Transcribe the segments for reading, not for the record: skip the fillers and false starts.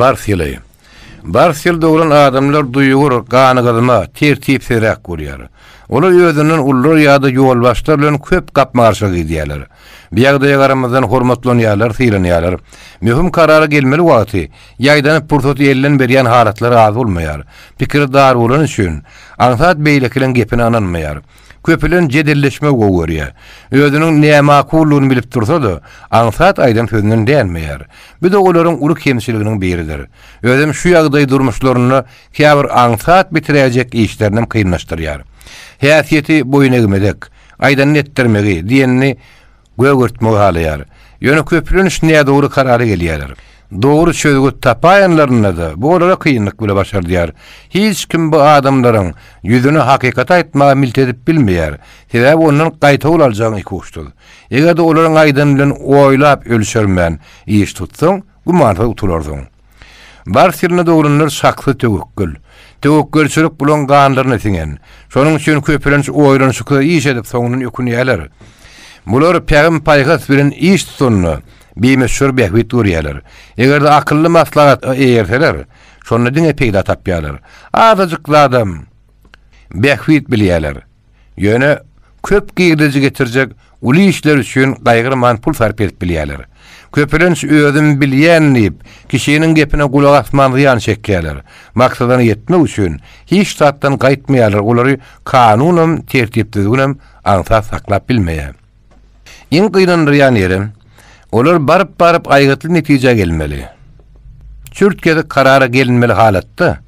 Barsyly. Barsyl dogran adamlar duyugur, ganygyzyma, tertip serek görýär. Olar özünün ullar ýa-da ýolbaşlar bilen köp gapmaşyk edýärler. Biýagda garamazdan hormatlanýarlar, sylanýarlar. Möhüm karara gelmeli wagty, ýaýdanyp pursat ýerlen berýän halatlar az bolmaýar. Pikir dar bolan üçin, ansat beýlekilen gepini ananmaýar. Köpülen cedelleşme görýär. Özünün näme makullygyny bilip dursa-da, ansat aýdan sözünden dänmeýär. Bu da olaryň uly kemçiliginiň biridir. Özüm şu ýagdaý durmuşlaryny käbir ansat bitirejek işlerinem kynlaşdyrýar. Häsiýeti boyun egmedek, aýdan netdirmegi diýenini gögürtmek halýar. Ýöne köpülen näme dogry karara gelýärler. Doğru sözgü tapayanlarına da bu olara kıyınlık bile başardılar. Hiç kim bu adamların yüzünü hakikat aytmağa milt edip bilmeyer. Sebäbi onun qayta olalacağını ikuştul. Eger de olaryň aýdan bilen oýlap ölçermän iş tutsaň, gumanfa utulardyň. Barsyrna dogranlar saklı töwekkül. Töwekkülçilik bulan ganlaryny siňen. Şonuň üçin köpülen oýlanşykly iş edip soňuny ökünýärler. Bular Peygamber paýgas bilen iş tutanny bir behwit görýärler. Eger de akylly maslahat eýerseler, şonu diňe peýda tapýarlar. Azajyk adam behwit bilýärler. Ýöne köp gyrdyjy getirjek uly işler üçin gaýgyrman pul sarp edip bilýärler. Köpülen özüm bilýän diýip kişiniň gepine gulak asman ýan çekýärler. Maksadyna ýetmek üçin hiç tatdan gaýtmaýarlar. Olary kanunum, tertipdiginem ansat saklap bilmeýär. Iň gynanýan ýerim olar barıp aýgatly netije gelmeli. Türkiýede karara gelinmeli halatda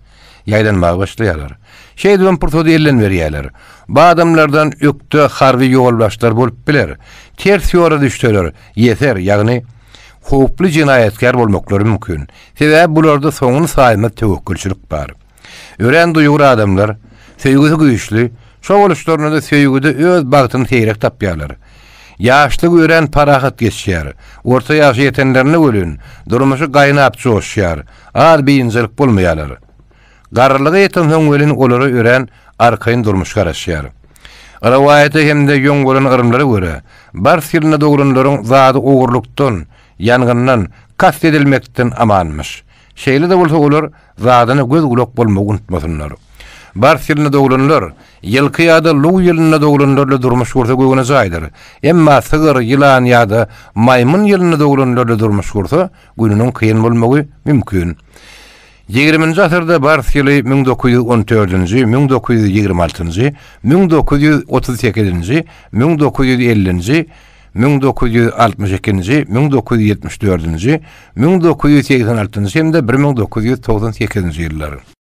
ýaýdanmagy başlaýarlar. Şeýdem pursat ellen berýärler. Bu adamlardan ökde harby ýolbaşlar bolup biler. Ters ýola düşýärler. Ýeter, ýagny howply jinaýatkar bolmaklary mümkin. Sebäbi bularda soňuny saýma töwekkülçilik bar. Ören duýgur adamlar, söýgüsi güýçli, şo boluşlaryna da söýgüde öz bagtyny teýrek tapýarlar. Yaşlyk ören parahat geçýär. Orta ýaş ýetenlerine bölün, durmuşy gaýnap joşýar. Az beýinçilik bolmaýarlar. Garrylyga ýeten soň welin olary ören arkaýyn durmuş garaşýar. Rawaýaty hemde ýoň bolan yrymlary görä. Barsyrna dogranlaryň zady ogurlukdan, ýangyndan, kast edilmekden amanmyş. Şeýle de bolsa olar zadyna göz gulak bolmagy unutmasynlar. Barsyrna dogranlar ýylky ýa-da luw ýylyna dogranlarla durmuş görse göwüne jaýdyr. Emma sygyr, ýylan ýa-da maýmun ýylyna dogranlarla durmuş görse gününiň kyn bolmagy mümkin. 20-nji asyrda Barsyrly 1914-nji, 1926-njy, 1938-nji, 1950-nji, 1962-nji, 1974-nji, 1986-njy hem de 1998-nji ýyllary